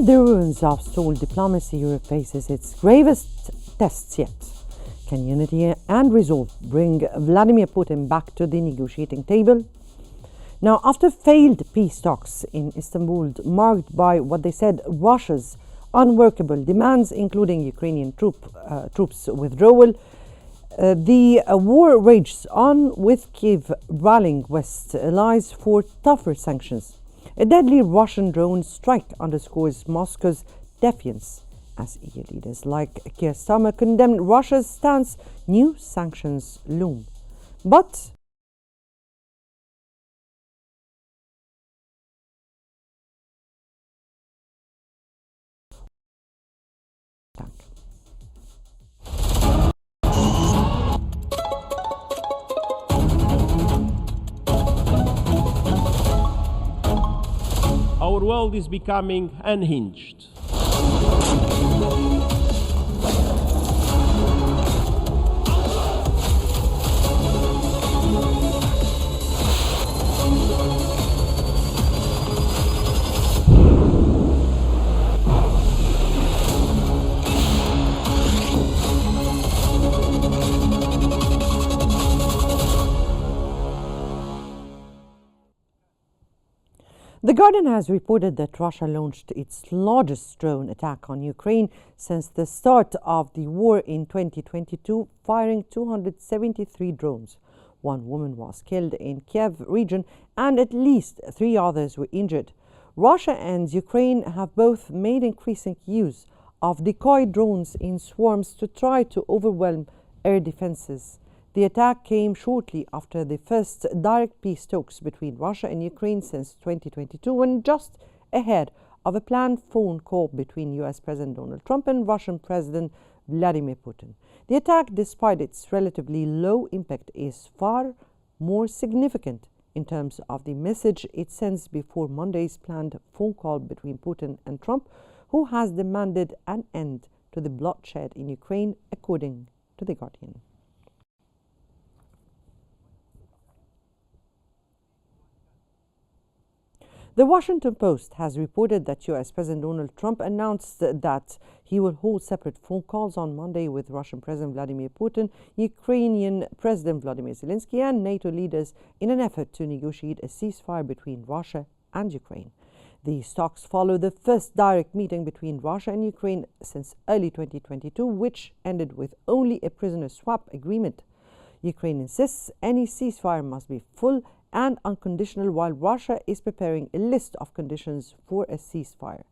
Amid the ruins of stalled diplomacy, Europe faces its gravest tests yet. Can unity and resolve bring Vladimir Putin back to the negotiating table? Now, after failed peace talks in Istanbul, marked by what they said Russia's unworkable demands, including Ukrainian troops withdrawal, the war rages on, with Kiev rallying West allies for tougher sanctions. A deadly Russian drone strike underscores Moscow's defiance as EU leaders like Keir Starmer condemned Russia's stance. New sanctions loom. But our world is becoming unhinged. The Guardian has reported that Russia launched its largest drone attack on Ukraine since the start of the war in 2022, firing 273 drones. One woman was killed in Kiev region and at least 3 others were injured. Russia and Ukraine have both made increasing use of decoy drones in swarms to try to overwhelm air defenses. The attack came shortly after the first direct peace talks between Russia and Ukraine since 2022, and just ahead of a planned phone call between US President Donald Trump and Russian President Vladimir Putin. The attack, despite its relatively low impact, is far more significant in terms of the message it sends before Monday's planned phone call between Putin and Trump, who has demanded an end to the bloodshed in Ukraine, according to The Guardian. The Washington Post has reported that US President Donald Trump announced that he will hold separate phone calls on Monday with Russian President Vladimir Putin, Ukrainian President Volodymyr Zelensky, and NATO leaders in an effort to negotiate a ceasefire between Russia and Ukraine. These talks follow the first direct meeting between Russia and Ukraine since early 2022, which ended with only a prisoner swap agreement. Ukraine insists any ceasefire must be full and unconditional, while Russia is preparing a list of conditions for a ceasefire.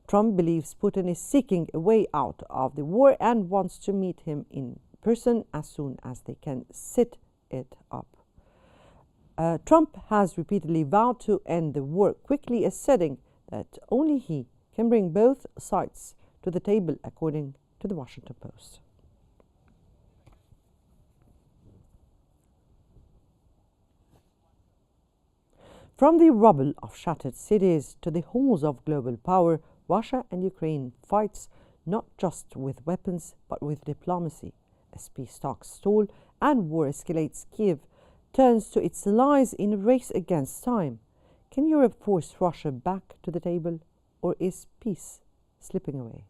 Trump believes Putin is seeking a way out of the war and wants to meet him in person as soon as they can set it up. Trump has repeatedly vowed to end the war quickly, asserting that only he can bring both sides to the table, according to the Washington Post. From the rubble of shattered cities to the halls of global power, Russia and Ukraine fights not just with weapons but with diplomacy. As peace talks stall and war escalates, Kiev turns to its allies in a race against time. Can Europe force Russia back to the table, or is peace slipping away?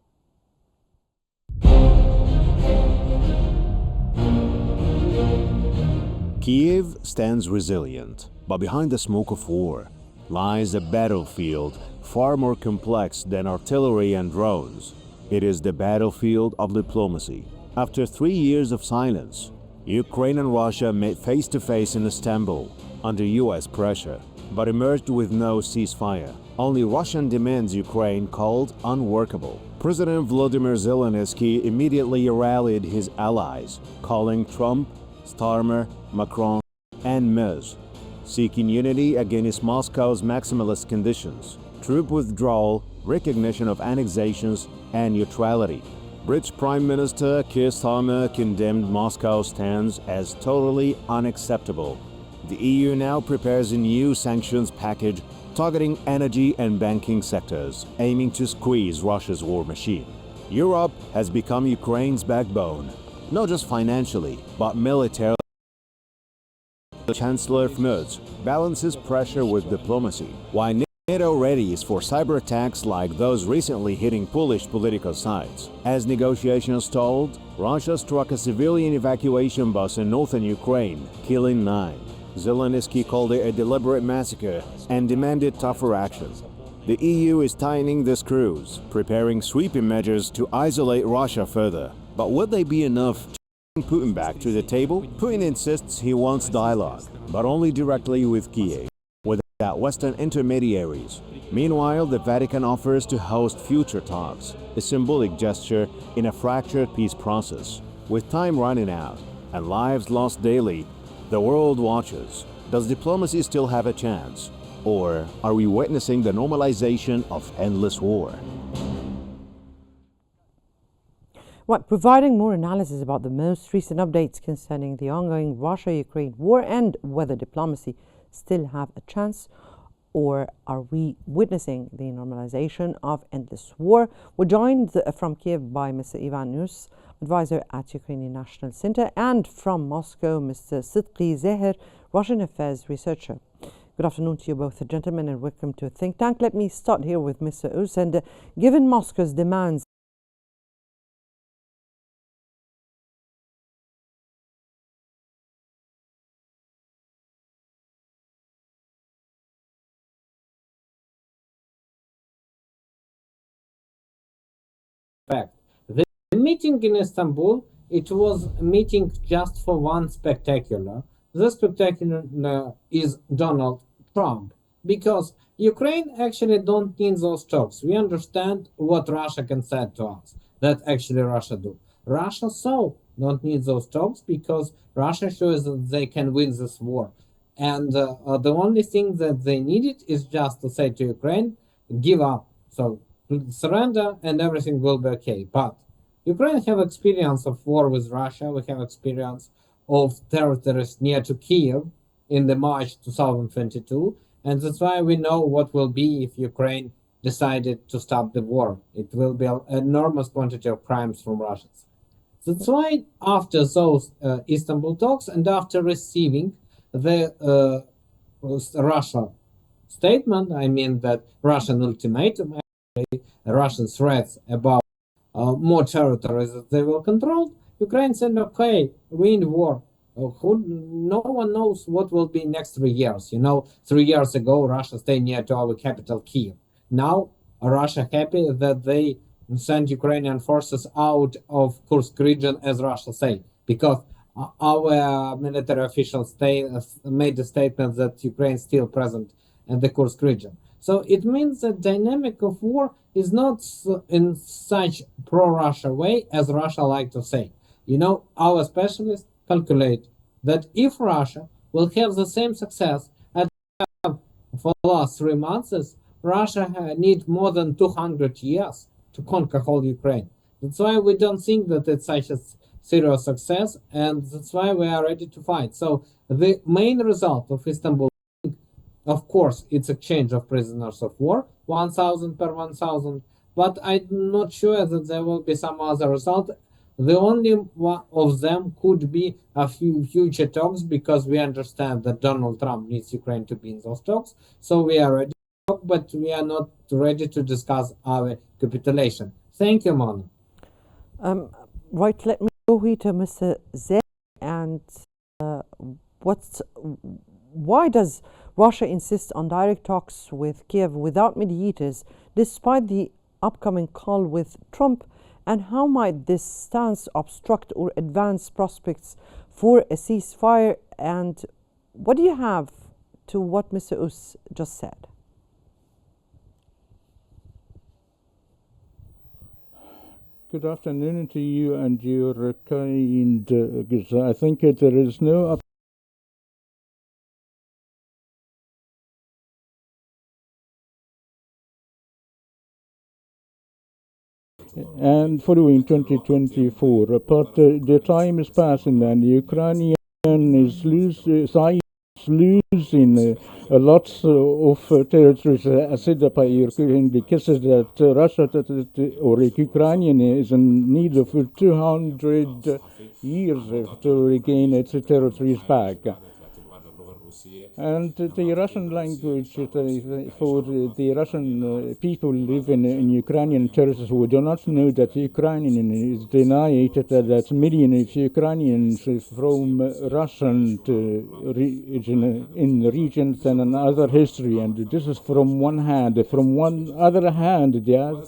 Kiev stands resilient, but behind the smoke of war lies a battlefield far more complex than artillery and drones. It is the battlefield of diplomacy. After 3 years of silence, Ukraine and Russia met face-to-face in Istanbul under US pressure, but emerged with no ceasefire. Only Russian demands Ukraine called unworkable. President Volodymyr Zelensky immediately rallied his allies, calling Trump, Starmer, Macron, and Ms, seeking unity against Moscow's maximalist conditions, troop withdrawal, recognition of annexations, and neutrality. British Prime Minister Keir Starmer condemned Moscow's stance as totally unacceptable. The EU now prepares a new sanctions package targeting energy and banking sectors, aiming to squeeze Russia's war machine. Europe has become Ukraine's backbone, not just financially, but militarily. Chancellor Qnews balances pressure with diplomacy, while NATO readies for cyber attacks like those recently hitting Polish political sites. As negotiations stalled, Russia struck a civilian evacuation bus in northern Ukraine, killing 9. Zelensky called it a deliberate massacre and demanded tougher action. The EU is tightening the screws, preparing sweeping measures to isolate Russia further. But will they be enough to bring Putin back to the table? Putin insists he wants dialogue, but only directly with Kiev, without Western intermediaries. Meanwhile, the Vatican offers to host future talks, a symbolic gesture in a fractured peace process. With time running out and lives lost daily, the world watches. Does diplomacy still have a chance? Or are we witnessing the normalization of endless war? Right, providing more analysis about the most recent updates concerning the ongoing Russia-Ukraine war and whether diplomacy still have a chance, or are we witnessing the normalization of endless war? We're joined from Kiev by Mr. Qnews, advisor at Ukrainian National Center, and from Moscow, Mr. Sidqi Zeher, Russian affairs researcher. Good afternoon to you both, gentlemen, and welcome to Think Tank. Let me start here with Mr. Us. And given Moscow's demands, fact. The meeting in Istanbul, it was a meeting just for one spectacular. The spectacular is Donald Trump, because Ukraine actually don't need those talks. We understand what Russia can say to us, that actually Russia do. Russia so don't need those talks because Russia shows that they can win this war. And the only thing that they needed is just to say to Ukraine, give up. So surrender and everything will be okay. But Ukraine have experience of war with Russia. We have experience of territories near to Kiev in the March 2022. And that's why we know what will be if Ukraine decided to stop the war. It will be an enormous quantity of crimes from Russians. That's why after those Istanbul talks and after receiving the Russia statement, I mean that Russian ultimatum, Russian threats about more territories that they will control, Ukraine said, okay, we in war. No one knows what will be next 3 years. 3 years ago, Russia stayed near to our capital, Kiev. Now, Russia happy that they send Ukrainian forces out of Kursk region, as Russia say, because our military officials made a statement that Ukraine is still present in the Kursk region. So it means that dynamic of war is not in such pro-Russia way as Russia like to say. Our specialists calculate that if Russia will have the same success as for the last 3 months, Russia need more than 200 years to conquer whole Ukraine. That's why we don't think that it's such a serious success, and that's why we are ready to fight. So the main result of Istanbul, of course, it's exchange of prisoners of war, 1,000 per 1,000, but I'm not sure that there will be some other result. The only one of them could be a few future talks, because we understand that Donald Trump needs Ukraine to be in those talks. So we are ready to talk, but we are not ready to discuss our capitulation. Thank you, Mona. Right, let me go here to Mr. Z. And why does Russia insist on direct talks with Kiev without mediators, despite the upcoming call with Trump? And how might this stance obstruct or advance prospects for a ceasefire? And what do you have to what Mr. Us just said? Good afternoon to you and your kind. I think there is no and following 2024, but the time is passing and the Ukrainian is losing lots of territories. I said by Ukraine because that Russia or Ukrainian is in need of 200 years to regain its territories back. And the Russian language for the Russian people living in Ukrainian territories who do not know that Ukrainian is denied that millions of Ukrainians from Russian region in regions and another history, and this is from one hand. From one other hand, the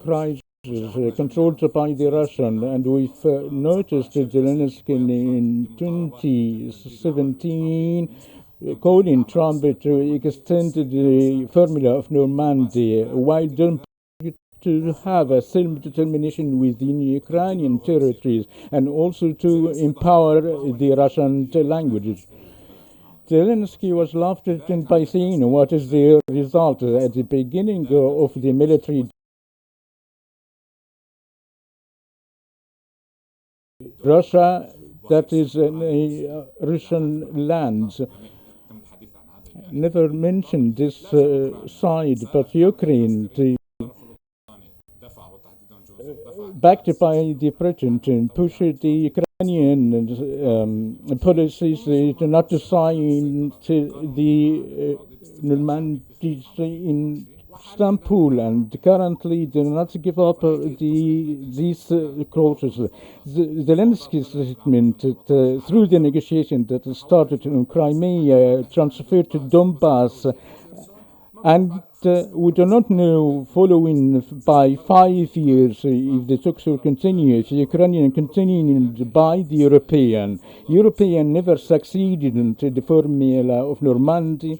crisis controlled by the Russian, and we've noticed Zelensky in 2017 calling Trump to extend the formula of Normandy while don't to have a self-determination within Ukrainian territories and also to empower the Russian languages. Zelensky was laughed at by saying what is the result at the beginning of the military Russia, that is Russian lands. Never mentioned this side, but Ukraine, backed by the Britain, pushed the Ukrainian policies to not to sign the Normandy in Istanbul, and currently do not give up these clauses. Zelensky's statement through the negotiation that started in Crimea, transferred to Donbass, and we do not know, following by 5 years, if the talks will continue, if the Ukrainian continued by the European never succeeded into the formula of Normandy,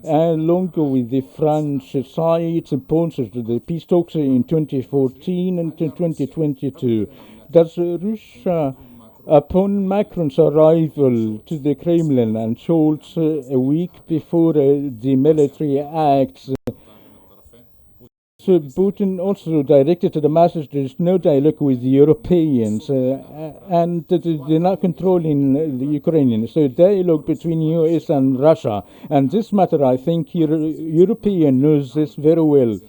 along with the French side sponsored the peace talks in 2014 and 2022. Does Russia, upon Macron's arrival to the Kremlin and Scholz a week before the military acts, so Putin also directed the message there is no dialogue with the Europeans and they're not controlling the Ukrainians. So dialogue between US and Russia. And this matter, I think European knows this very well.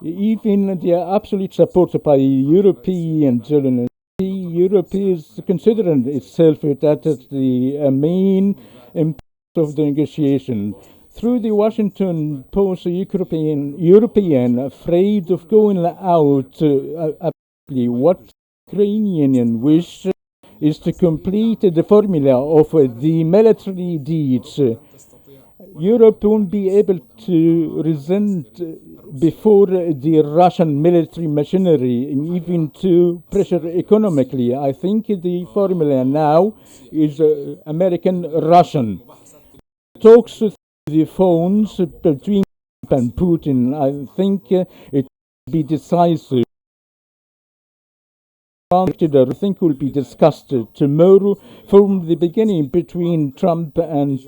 Even the absolute support by European journalists, Europe is considering itself that the main impact of the negotiation. Through the Washington Post, European afraid of going out, what Ukrainian wish is to complete the formula of the military deeds. Europe won't be able to resent before the Russian military machinery and even to pressure economically. I think the formula now is American-Russian. Talks the phones between Trump and Putin, I think it will be decisive. I think will be discussed tomorrow from the beginning between Trump and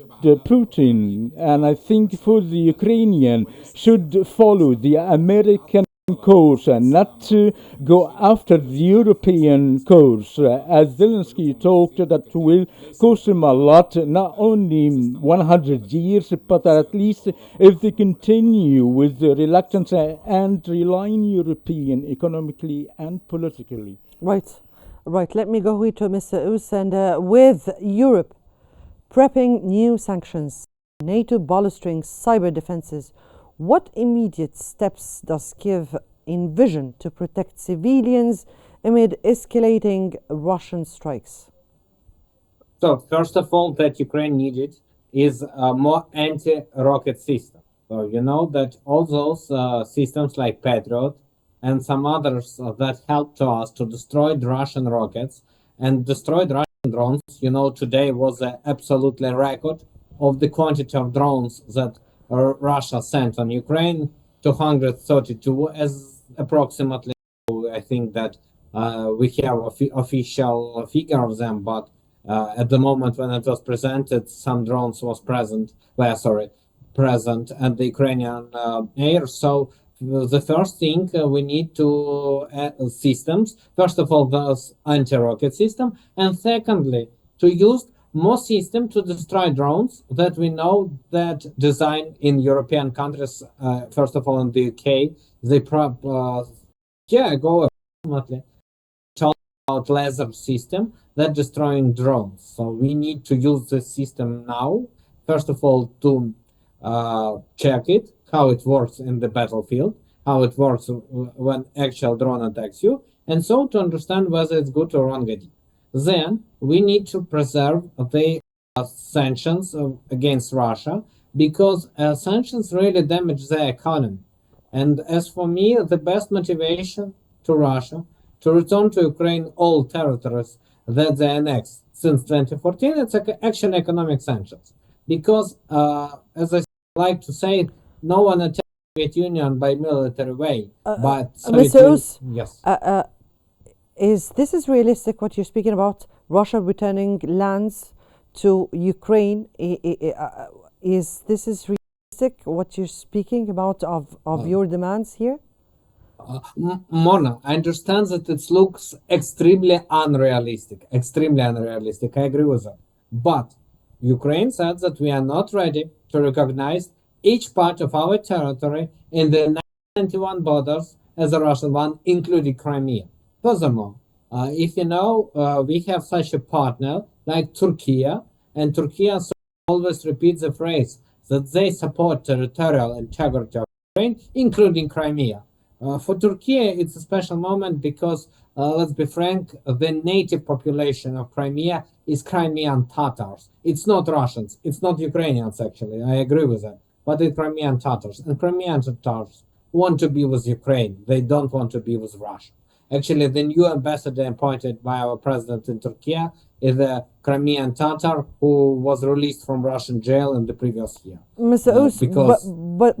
Putin, and I think for the Ukrainian should follow the American course and not to go after the European course. As Zelensky talked, that will cost him a lot, not only 100 years, but at least if they continue with the reluctance and relying European economically and politically. Right. Let me go here to Mr. Us, and with Europe prepping new sanctions, NATO bolstering cyber defenses, what immediate steps does Kiev envision to protect civilians amid escalating Russian strikes? So, first of all, that Ukraine needed is a more anti-rocket system. So, you know that all those systems like Patriot and some others that helped us to destroy the Russian rockets and destroyed Russian drones, you know, today was an absolutely record of the quantity of drones that Russia sent on Ukraine, 232 as approximately. I think that we have official figure of them, but at the moment when it was presented, some drones was present at the Ukrainian air. So the first thing we need to systems. First of all, those anti-rocket system, and secondly, to use more system to destroy drones that we know that design in European countries, first of all in the UK, they go approximately about laser system that destroying drones. So we need to use this system now. First of all, to check it, how it works in the battlefield, how it works when actual drone attacks you, and so to understand whether it's good or wrong idea. Then we need to preserve the sanctions against Russia, because sanctions really damage their economy. And as for me, the best motivation to Russia to return to Ukraine all territories that they annexed since 2014, it's actually economic sanctions. Because, as I like to say, no one attacked the Soviet Union by military way. But Mr. Us, yes. is this realistic what you're speaking about? Russia returning lands to Ukraine? Is this realistic what you're speaking about of your demands here? Mona, I understand that it looks extremely unrealistic. Extremely unrealistic. I agree with that. But Ukraine said that we are not ready to recognize each part of our territory in the 1991 borders as a Russian one, including Crimea. Furthermore, if you know, we have such a partner like Turkey, and Turkey always repeats the phrase that they support territorial integrity of Ukraine, including Crimea. For Turkey, it's a special moment because, let's be frank, the native population of Crimea is Crimean Tatars. It's not Russians. It's not Ukrainians, actually. I agree with that. But it's Crimean Tatars. And Crimean Tatars want to be with Ukraine. They don't want to be with Russia. Actually, the new ambassador appointed by our president in Turkey is a Crimean Tatar who was released from Russian jail in the previous year. Mr. Us,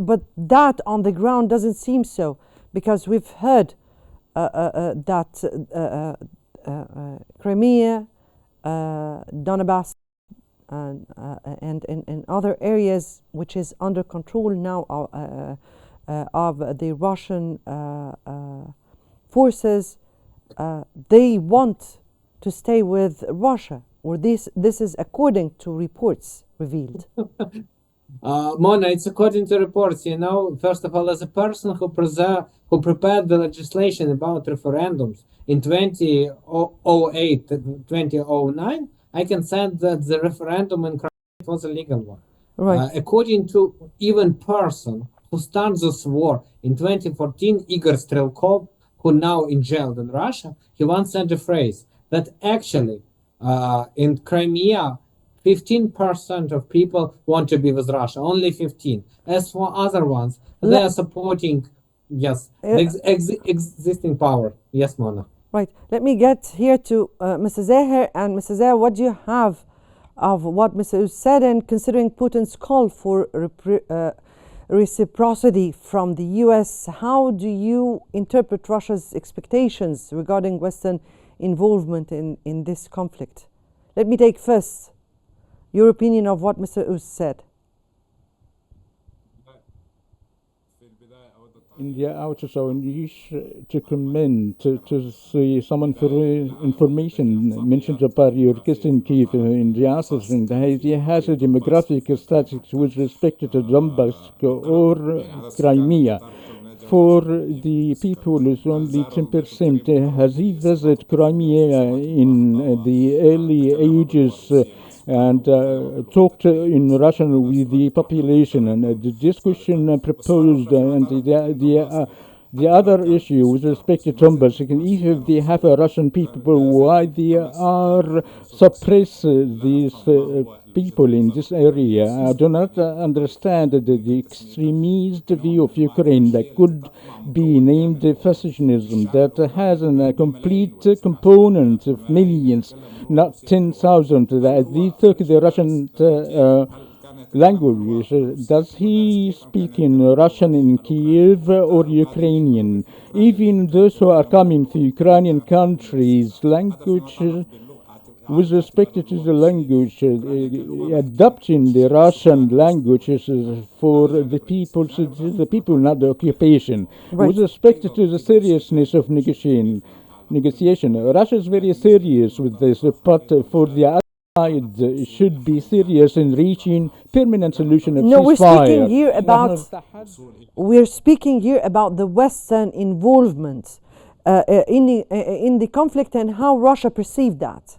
but that on the ground doesn't seem so, because we've heard that Crimea, Donbass, and other areas which is under control now of the Russian forces, they want to stay with Russia, or this is according to reports revealed. Mona, it's according to reports. You know, first of all, as a person who prepared the legislation about referendums in 2008, 2009, I can say that the referendum in Crimea was a legal one. Right. According to even person who started this war in 2014, Igor Strelkov, who now in jail in Russia, he once said the phrase that actually in Crimea, 15% of people want to be with Russia, only 15. As for other ones, they are supporting, yes, existing power. Yes, Mona. Right. Let me get here to Mr. Zahir. And Mr. Zahir, what do you have of what Mr. Us said, and considering Putin's call for reciprocity from the US, how do you interpret Russia's expectations regarding Western involvement in this conflict? Let me take first your opinion of what Mr. Us said. In the outset, I wish to comment to see some information mentioned about your guest in Kiev in the answers, and he has a demographic statistics with respect to Donbass or Crimea. For the people, it's only 10%. Has he visited Crimea in the early ages and talked in Russian with the population? And the discussion proposed, and the other issue with respect to Donbass, if they have a Russian people, why they are suppress these people in this area? I do not understand the extremist view of Ukraine that could be named fascism, that has a complete component of millions, not 10,000. That they took the Russian language. Does he speak in Russian in Kiev or Ukrainian? Even those who are coming to Ukrainian countries, language, with respect to the language, adopting the Russian languages for the people, not the occupation. Right. With respect to the seriousness of negotiation, Russia is very serious with this, but for the other side should be serious in reaching permanent solution of No, ceasefire. we're speaking here about the Western involvement. in the conflict and how Russia perceived that?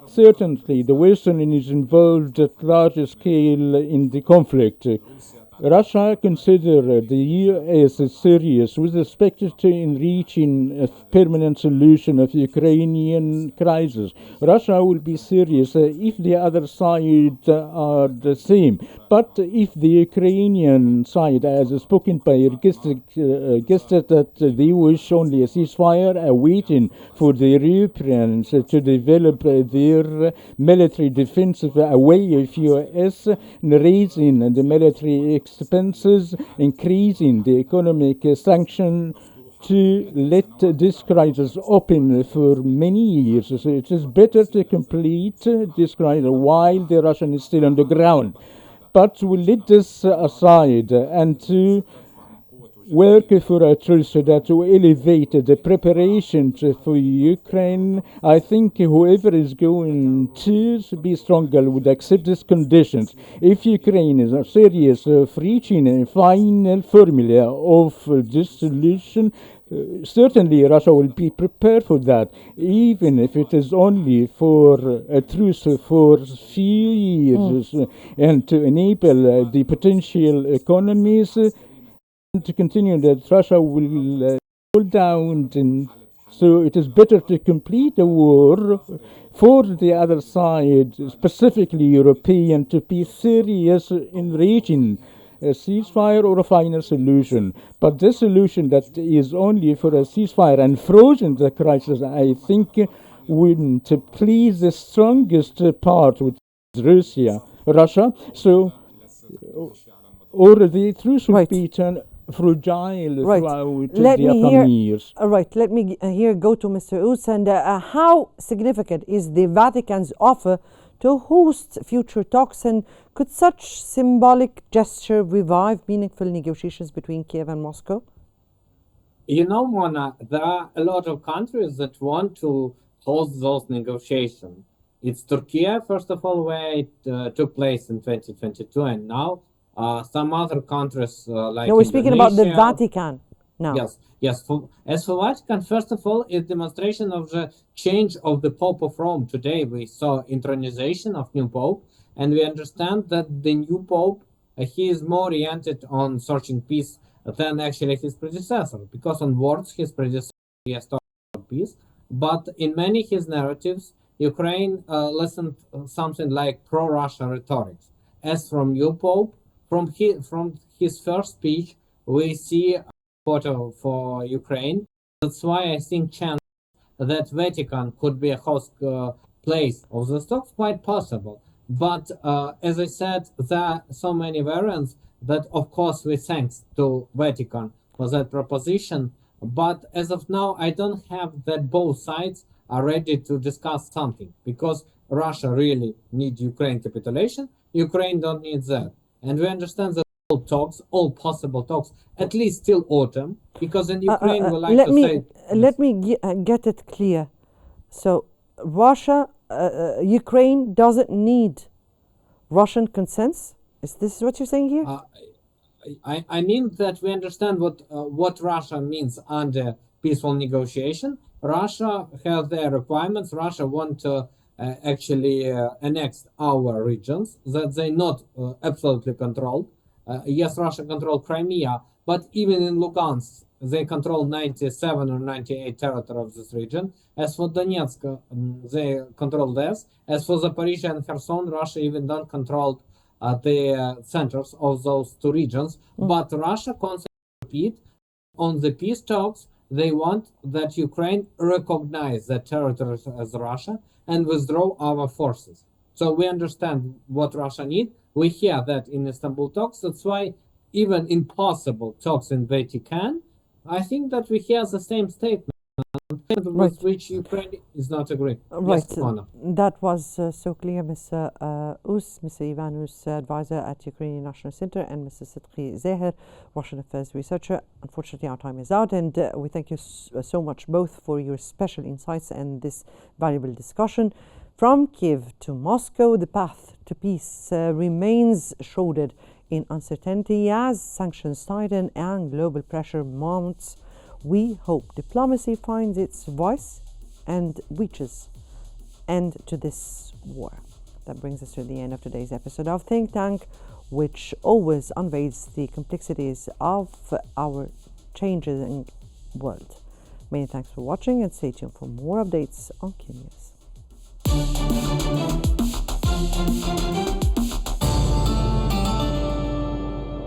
Certainly, the Western is involved at larger scale in the conflict. Russia considered the US as serious with respect to in reaching a permanent solution of the Ukrainian crisis. Russia will be serious if the other side are the same. But if the Ukrainian side, as spoken by requested that they wish only a ceasefire, waiting for the Europeans to develop their military defensive away of US, raising the military expenses, increasing the economic sanction to let this crisis open for many years. So it is better to complete this crisis while the Russian is still on the ground. But we let this aside and to work for a truce that will elevate the preparations for Ukraine. I think whoever is going to be stronger would accept these conditions. If Ukraine is serious of reaching a final formula of this solution, certainly Russia will be prepared for that, even if it is only for a truce for a few years and to enable the potential economies to continue that Russia will pull down. So it is better to complete the war for the other side, specifically European, to be serious in reaching a ceasefire or a final solution. But this solution that is only for a ceasefire and frozen the crisis, I think, wouldn't please the strongest part, which is Russia. So, or the truce will be turned fragile throughout the upcoming years. Right, let me here go to Mr. Us. And how significant is the Vatican's offer to host future talks, and could such symbolic gesture revive meaningful negotiations between Kiev and Moscow? You know, Mona, there are a lot of countries that want to host those negotiations. It's Turkey, first of all, where it took place in 2022, and now some other countries like No, we're speaking about the Indonesia. Vatican now. Yes. As for Vatican, first of all, it's demonstration of the change of the Pope of Rome. Today we saw intronization of new Pope, and we understand that the new Pope, he is more oriented on searching peace than actually his predecessor, because on words his predecessor has talked about peace, but in many his narratives, Ukraine listened something like pro-Russia rhetoric. As from new Pope, from his first speech, we see a photo for Ukraine. That's why I think chance that Vatican could be a host place of the talks quite possible. But as I said, there are so many variants that, of course, we thanks to Vatican for that proposition. But as of now, I don't have that both sides are ready to discuss something, because Russia really needs Ukraine capitulation. Ukraine don't need that. And we understand that all possible talks, at least till autumn, because in Ukraine we like to say... Let me get it clear. So Russia, Ukraine doesn't need Russian consent? Is this what you're saying here? I mean that we understand what Russia means under peaceful negotiation. Russia has their requirements. Russia want to actually annex our regions that they not absolutely controlled. Yes, Russia controlled Crimea, but even in Lugansk, they control 97 or 98 territory of this region. As for Donetsk, they control this. As for Zaporizhia and Kherson, Russia even don't control the centers of those two regions. But Russia constantly repeat on the peace talks, they want that Ukraine recognize the territories as Russia and withdraw our forces. So we understand what Russia needs. We hear that in Istanbul talks. That's why even in possible talks in Vatican, I think that we hear the same statement with which Ukraine is not agreeing. Right. Yes, Anna. That was so clear, Mr. Mr. Ivan Us, advisor at Ukrainian National Center, and Mr. Sidqi Zeher, Russian Affairs researcher. Unfortunately, our time is out, and we thank you so much both for your special insights and this valuable discussion. From Kiev to Moscow, the path to peace remains shrouded in uncertainty as sanctions tighten and global pressure mounts. We hope diplomacy finds its voice and reaches end to this war. That brings us to the end of today's episode of Think Tank, which always unveils the complexities of our changing world. Many thanks for watching, and stay tuned for more updates on Qnews.